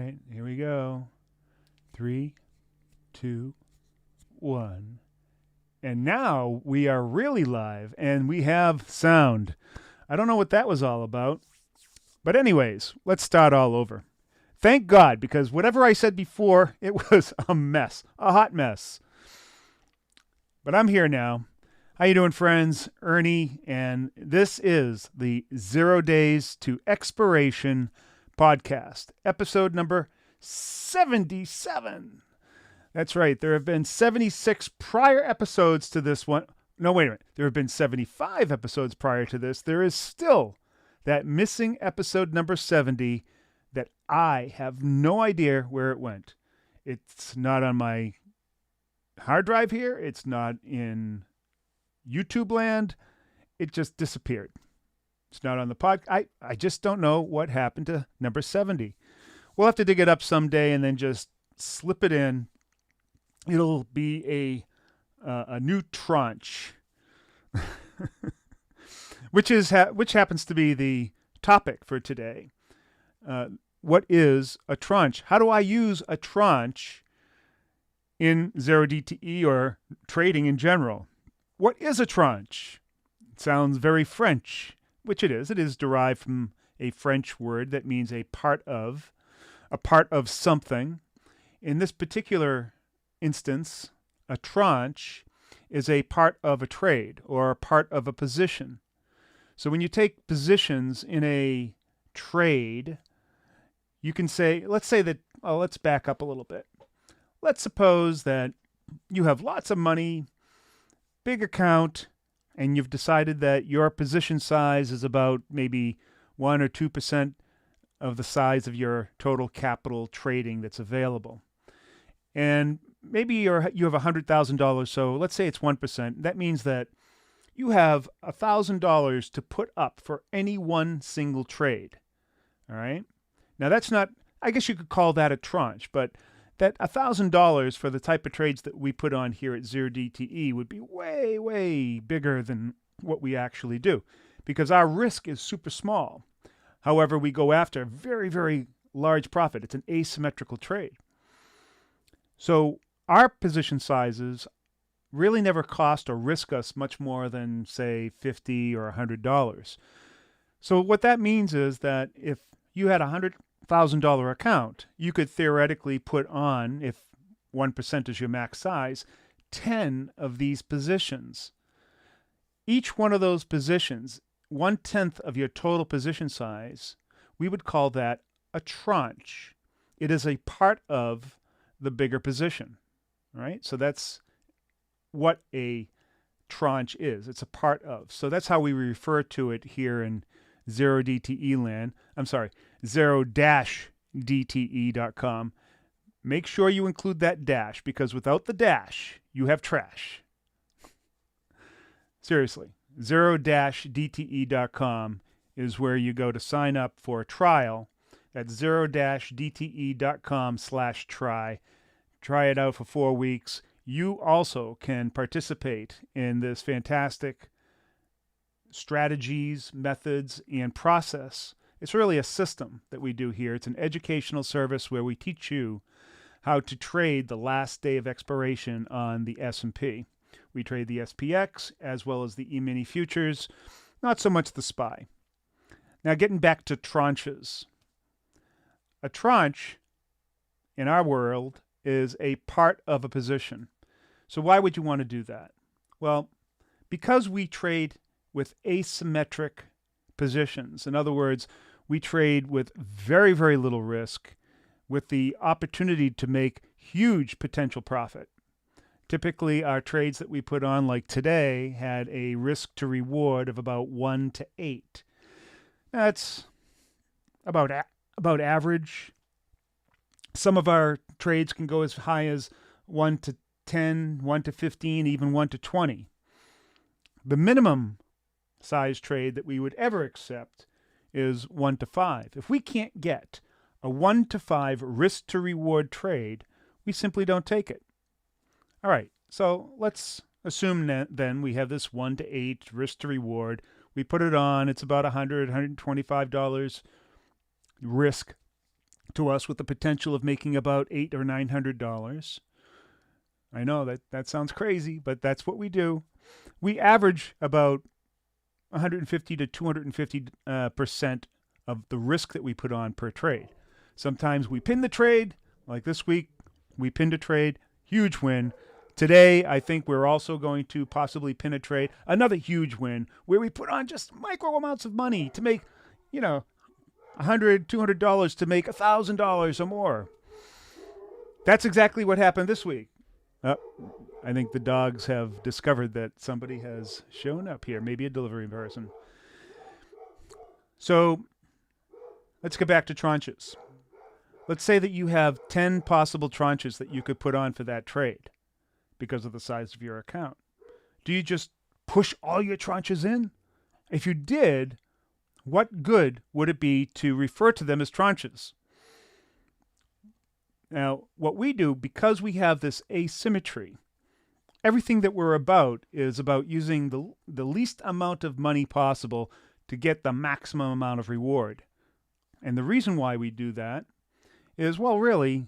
right, here we go. 3, 2, 1. And now we are really live and we have sound. I don't know what that was all about. But anyways, let's start all over. Thank God, because whatever I said before, it was a mess, a hot mess. But I'm here now. How you doing, friends? Ernie, and this is the 0 Days to Expiration podcast, episode number 77. That's right. There have been 76 prior episodes to this one. No, wait a minute. There have been 75 episodes prior to this. There is still that missing episode number 70 that I have no idea where it went. It's not on my hard drive here. It's not in YouTube land. It just disappeared. It's not on the pod. I just don't know what happened to number 70. We'll have to dig it up someday and then just slip it in. It'll be a new tranche, which happens to be the topic for today. What is a tranche? How do I use a tranche in 0DTE or trading in general? What is a tranche? It sounds very French, which it is. It is derived from a French word that means a part of something. In this particular instance, a tranche is a part of a trade or a part of a position. So when you take positions in a trade, you can say, let's back up a little bit. Let's suppose that you have lots of money, big account, and you've decided that your position size is about maybe 1 or 2% of the size of your total capital trading that's available. And maybe you have $100,000, so let's say it's 1%. That means that you have $1,000 to put up for any one single trade. All right? Now that's not, I guess you could call that a tranche, but that $1,000 for the type of trades that we put on here at 0DTE would be way, way bigger than what we actually do because our risk is super small. However, we go after a very, very large profit. It's an asymmetrical trade. So our position sizes really never cost or risk us much more than, say, $50 or $100. So what that means is that if you had a $100,000 account, you could theoretically put on, if 1% is your max size, 10 of these positions. Each one of those positions, 1/10 of your total position size, we would call that a tranche. It is a part of the bigger position, right? So that's what a tranche is. It's a part of. So that's how we refer to it here in 0DTE land. I'm sorry, 0-DTE.com. Make sure you include that dash because without the dash, you have trash. Seriously, 0-DTE.com is where you go to sign up for a trial. That's 0-DTE.com/try. Try it out for 4 weeks. You also can participate in this fantastic strategies, methods, and process. It's really a system that we do here. It's an educational service where we teach you how to trade the last day of expiration on the S&P. We trade the SPX as well as the E-mini futures, not so much the SPY. Now getting back to tranches. A tranche in our world is a part of a position. So why would you want to do that? Well, because we trade with asymmetric positions. In other words, we trade with very, very little risk with the opportunity to make huge potential profit. Typically, our trades that we put on, like today, had a risk to reward of about 1 to 8. That's about average. Some of our trades can go as high as 1 to 10, 1 to 15, even 1 to 20. The minimum size trade that we would ever accept is 1 to 5. If we can't get a 1 to 5 risk to reward trade, we simply don't take it. All right, so let's assume that then we have this 1 to 8 risk to reward. We put it on, it's about $100, $125 risk to us with the potential of making about $800 or $900. I know that sounds crazy, but that's what we do. We average about 150 to 250% of the risk that we put on per trade. Sometimes we pin the trade, like this week, we pinned a trade, huge win. Today, I think we're also going to possibly pin a trade, another huge win, where we put on just micro amounts of money to make, $100, $200 to make $1,000 or more. That's exactly what happened this week. I think the dogs have discovered that somebody has shown up here, maybe a delivery person. So let's get back to tranches. Let's say that you have 10 possible tranches that you could put on for that trade because of the size of your account. Do you just push all your tranches in? If you did, what good would it be to refer to them as tranches? Now, what we do, because we have this asymmetry, everything that we're about is about using the least amount of money possible to get the maximum amount of reward. And the reason why we do that is, well, really,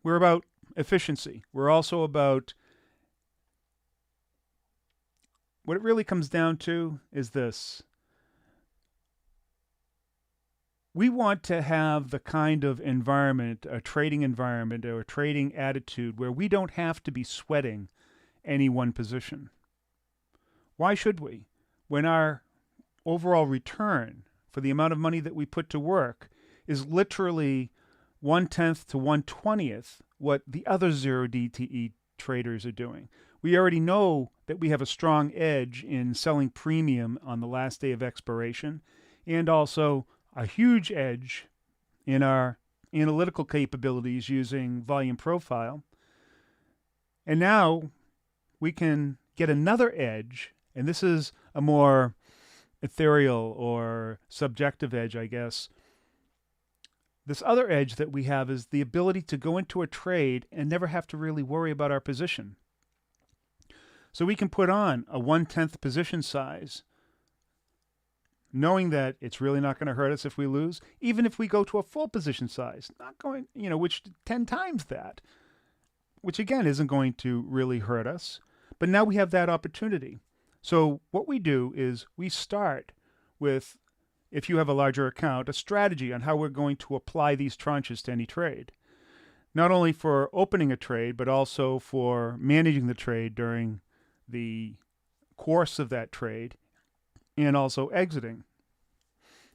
we're about efficiency. We're also about, what it really comes down to is this. We want to have the kind of environment, a trading environment or a trading attitude where we don't have to be sweating any one position. Why should we? When our overall return for the amount of money that we put to work is literally 1/10 to 1/20th what the other 0DTE traders are doing. We already know that we have a strong edge in selling premium on the last day of expiration, and also a huge edge in our analytical capabilities using volume profile. And now we can get another edge, and this is a more ethereal or subjective edge, I guess. This other edge that we have is the ability to go into a trade and never have to really worry about our position. So we can put on a 1/10 position size, knowing that it's really not going to hurt us if we lose, even if we go to a full position size, not going, which 10 times that, which again isn't going to really hurt us. But now we have that opportunity. So what we do is we start with, if you have a larger account, a strategy on how we're going to apply these tranches to any trade. Not only for opening a trade, but also for managing the trade during the course of that trade, and also exiting.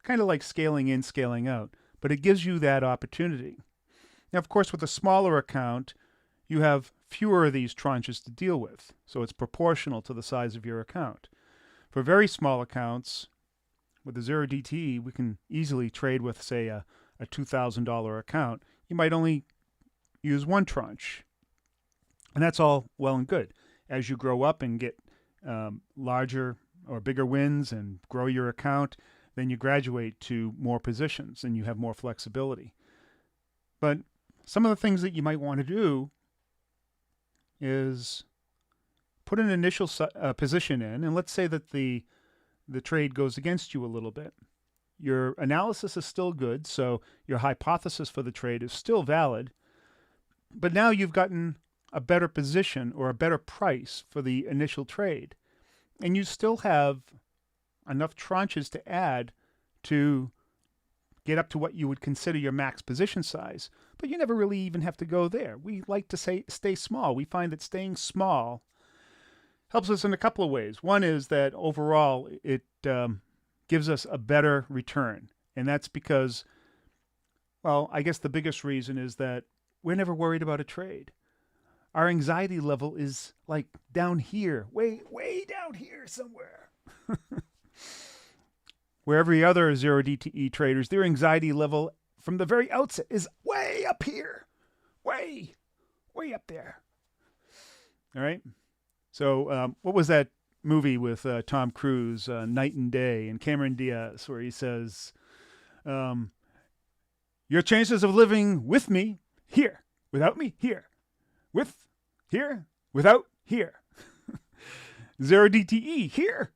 Kind of like scaling in, scaling out, but it gives you that opportunity. Now, of course, with a smaller account, you have fewer of these tranches to deal with, so it's proportional to the size of your account. For very small accounts, with a 0DTE, we can easily trade with, say, a $2,000 account. You might only use one tranche, and that's all well and good. As you grow up and get larger or bigger wins and grow your account, then you graduate to more positions and you have more flexibility. But some of the things that you might want to do is put an initial position in, and let's say that the trade goes against you a little bit. Your analysis is still good, so your hypothesis for the trade is still valid, but now you've gotten a better position or a better price for the initial trade. And you still have enough tranches to add to get up to what you would consider your max position size. But you never really even have to go there. We like to stay small. We find that staying small helps us in a couple of ways. One is that overall it gives us a better return. And that's because, well, I guess the biggest reason is that we're never worried about a trade. Our anxiety level is like down here, way down here somewhere. Where every other 0DTE traders, their anxiety level from the very outset is way up here, way up there. All right. So what was that movie with Tom Cruise, Night and Day, and Cameron Diaz, where he says, your chances of living with me, here. Without me, here. With, here. Without, here. 0DTE, here.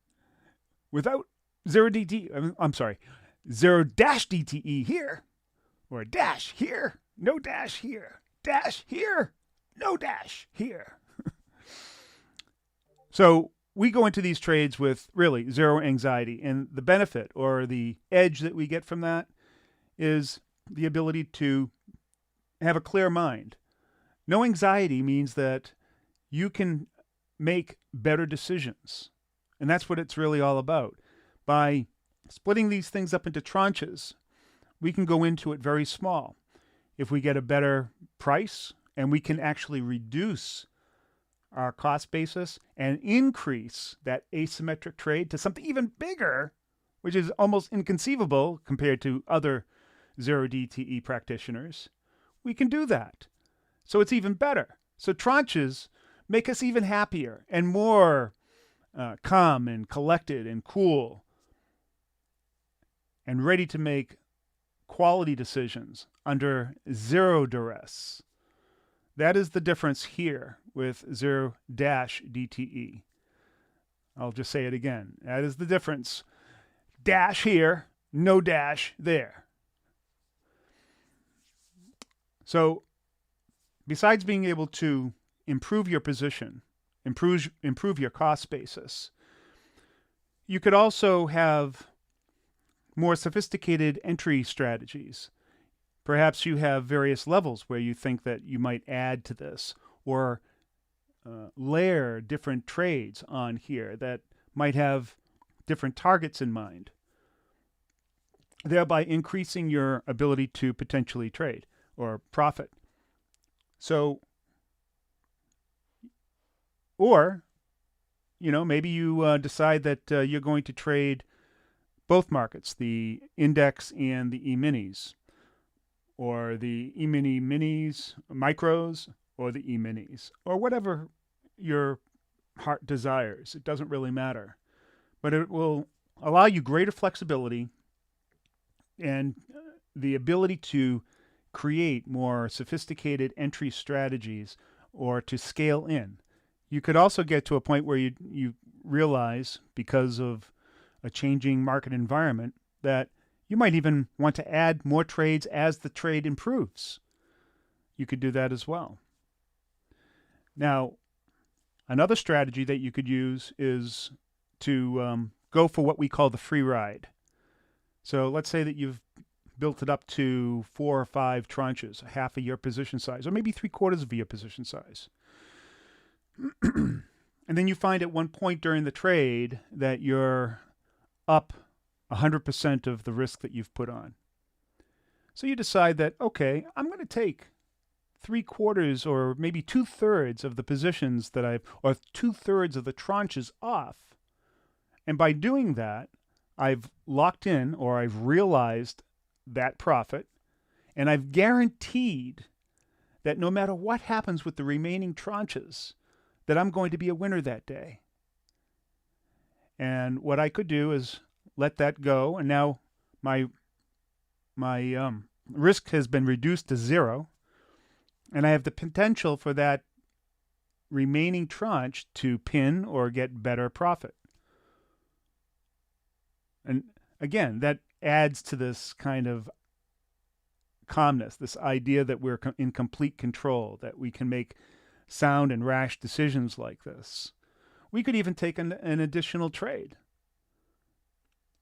Without 0DTE, I'm sorry, 0-DTE here. or dash here, no dash here, dash here, no dash here. So we go into these trades with really zero anxiety, and the benefit or the edge that we get from that is the ability to have a clear mind. No anxiety means that you can make better decisions. And that's what it's really all about. By splitting these things up into tranches, we can go into it very small. If we get a better price and we can actually reduce our cost basis and increase that asymmetric trade to something even bigger, which is almost inconceivable compared to other 0DTE practitioners, we can do that. So it's even better. So tranches make us even happier and more calm and collected and cool and ready to make quality decisions under zero duress. That is the difference here with 0-DTE. I'll just say it again. That is the difference. Dash here, no dash there. So besides being able to improve your position, improve your cost basis, you could also have more sophisticated entry strategies. Perhaps you have various levels where you think that you might add to this or layer different trades on here that might have different targets in mind, thereby increasing your ability to potentially trade or profit. So, or, maybe you decide that you're going to trade both markets, the index and the E-minis, or the E-mini minis, micros, or the E-minis, or whatever your heart desires. It doesn't really matter. But it will allow you greater flexibility and the ability to create more sophisticated entry strategies or to scale in. You could also get to a point where you realize, because of a changing market environment, that you might even want to add more trades as the trade improves. You could do that as well. Now, another strategy that you could use is to go for what we call the free ride. So let's say that you've built it up to 4 or 5 tranches, half of your position size, or maybe 3/4 of your position size. And then you find at one point during the trade that you're up 100% of the risk that you've put on. So you decide that, okay, I'm going to take 3/4 or maybe 2/3 of the positions that or 2/3 of the tranches off. And by doing that, I've locked in or I've realized that profit, and I've guaranteed that no matter what happens with the remaining tranches, that I'm going to be a winner that day. And what I could do is let that go, and now my risk has been reduced to 0, and I have the potential for that remaining tranche to pin or get better profit. And again, that adds to this kind of calmness, this idea that we're in complete control, that we can make sound and rash decisions like this. We could even take an additional trade.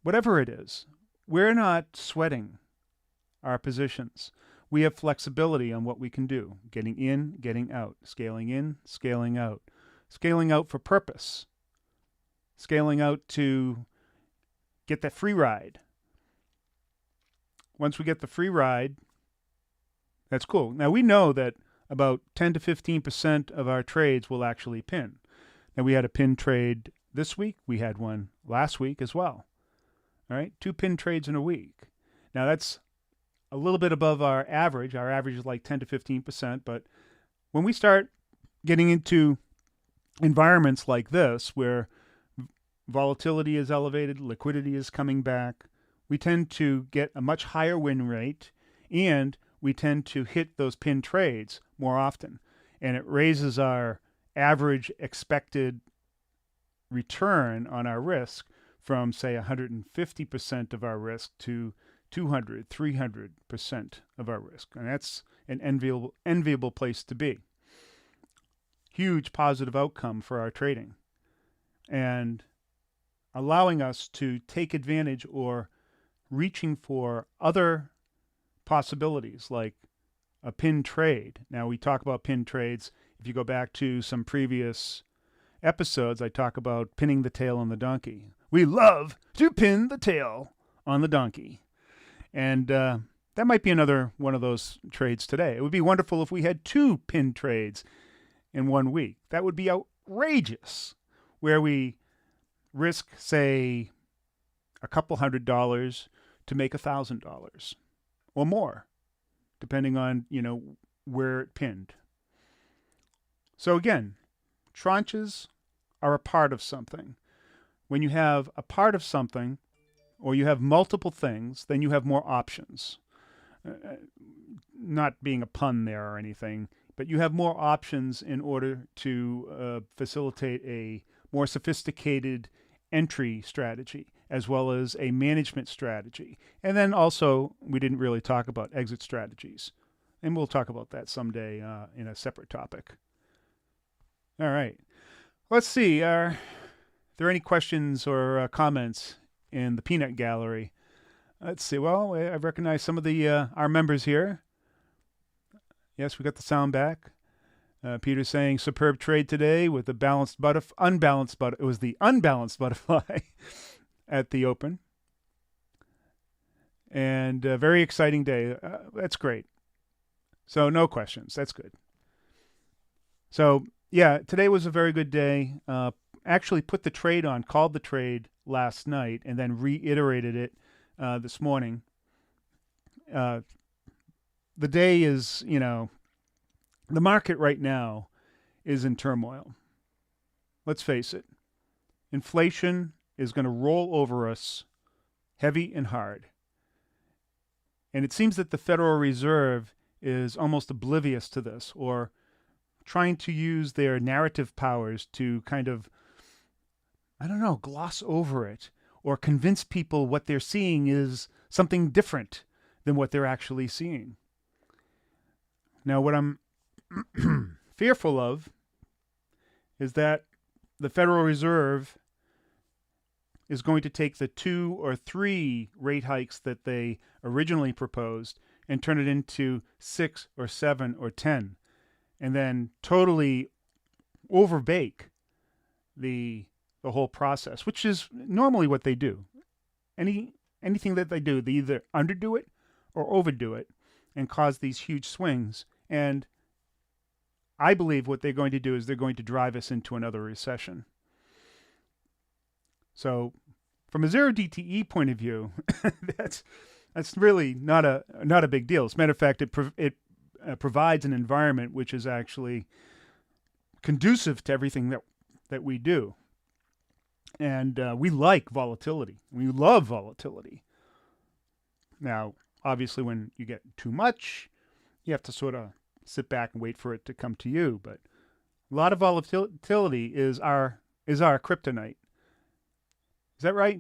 Whatever it is, we're not sweating our positions. We have flexibility on what we can do, getting in, getting out, scaling in, scaling out for purpose, scaling out to get that free ride. Once we get the free ride, that's cool. Now we know that about 10 to 15% of our trades will actually pin. Now we had a pin trade this week. We had one last week as well. All right, 2 pin trades in a week. Now that's a little bit above our average. Our average is like 10 to 15%. But when we start getting into environments like this, where volatility is elevated, liquidity is coming back, we tend to get a much higher win rate, and we tend to hit those pin trades more often. And it raises our average expected return on our risk from, say, 150% of our risk to 200, 300% of our risk. And that's an enviable place to be. Huge positive outcome for our trading. And allowing us to take advantage or reaching for other possibilities like a pin trade. Now, we talk about pin trades. If you go back to some previous episodes, I talk about pinning the tail on the donkey. We love to pin the tail on the donkey. And that might be another one of those trades today. It would be wonderful if we had 2 pin trades in 1 week. That would be outrageous, where we risk, say, a couple $100 to make $1,000 or more, depending on, where it pinned. So again, tranches are a part of something. When you have a part of something, or you have multiple things, then you have more options. Not being a pun there or anything, but you have more options in order to facilitate a more sophisticated entry strategy, as well as a management strategy. And then also, we didn't really talk about exit strategies. And we'll talk about that someday in a separate topic. All right. Let's see. Are there any questions or comments in the peanut gallery? Let's see. Well, I recognize some of the our members here. Yes, we got the sound back. Peter's saying superb trade today with the unbalanced butterfly. It was the unbalanced butterfly at the open. And a very exciting day. That's great. So no questions. That's good. So yeah, today was a very good day. Actually put the trade on, called the trade last night, and then reiterated it this morning. The day is, the market right now is in turmoil. Let's face it. Inflation is going to roll over us heavy and hard. And it seems that the Federal Reserve is almost oblivious to this, or trying to use their narrative powers to kind of, gloss over it, or convince people what they're seeing is something different than what they're actually seeing. Now, what I'm fearful of is that the Federal Reserve is going to take the 2 or 3 rate hikes that they originally proposed and turn it into 6 or 7 or 10, and then totally overbake the whole process, which is normally what they do. Anything that they do, they either underdo it or overdo it and cause these huge swings. And I believe what they're going to do is they're going to drive us into another recession. So from a 0DTE point of view, that's really not a big deal. As a matter of fact, it provides an environment which is actually conducive to everything that we do. And we like volatility. We love volatility. Now, obviously, when you get too much, you have to sort of sit back and wait for it to come to you. But a lot of volatility is our kryptonite. Is that right?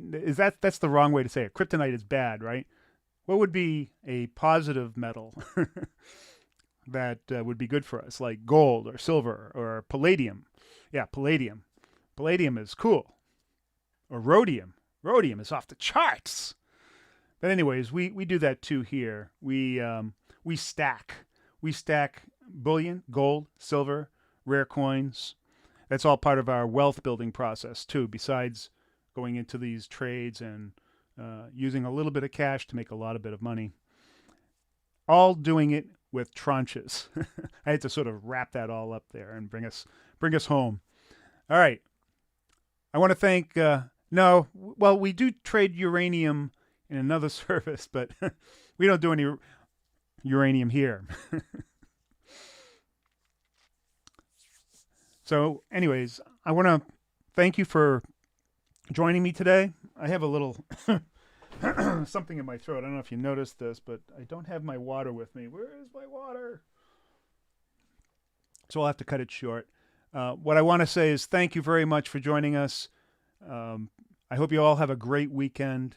That's the wrong way to say it? Kryptonite is bad, right? What would be a positive metal that would be good for us, like gold or silver or palladium? Yeah, palladium. Palladium is cool. Or rhodium. Rhodium is off the charts. But anyways, we do that too here. We stack. We stack bullion, gold, silver, rare coins. That's all part of our wealth building process too, besides going into these trades and using a little bit of cash to make a lot of money. All doing it with tranches. I had to sort of wrap that all up there and bring us home. All right. I want to thank we do trade uranium in another service, but we don't do any uranium here. So anyways, I want to thank you for joining me today. I have a little something in my throat. I don't know if you noticed this, but I don't have my water with me. Where is my water? So I'll have to cut it short. What I want to say is thank you very much for joining us. I hope you all have a great weekend.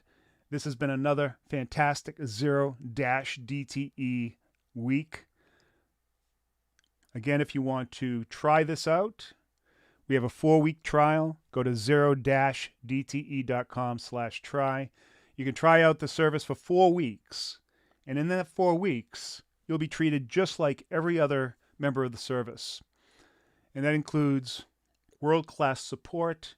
This has been another fantastic 0-DTE week. Again, if you want to try this out, we have a 4-week trial. Go to 0-dte.com/try. You can try out the service for 4 weeks. And in that 4 weeks, you'll be treated just like every other member of the service. And that includes world-class support,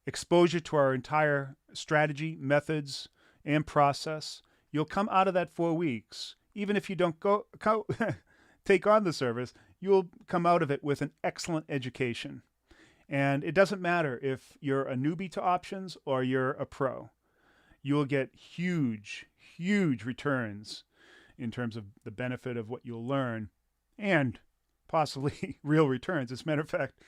exposure to our entire strategy, methods, and process. You'll come out of that 4 weeks, even if you don't go take on the service, you'll come out of it with an excellent education. And it doesn't matter if you're a newbie to options or you're a pro. You'll get huge, huge returns in terms of the benefit of what you'll learn and possibly real returns. As a matter of fact,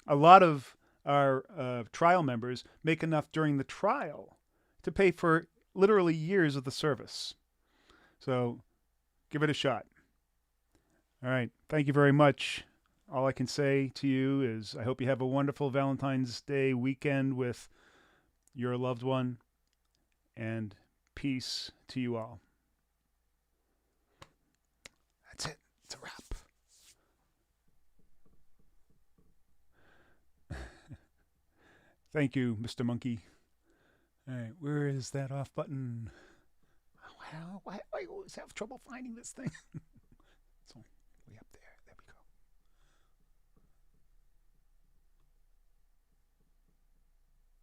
a lot of our trial members make enough during the trial to pay for literally years of the service. So give it a shot. All right. Thank you very much. All I can say to you is I hope you have a wonderful Valentine's Day weekend with your loved one, and peace to you all. That's it. It's a wrap. Thank you, Mr. Monkey. All right, where is that off button? Why I always have trouble finding this thing? So.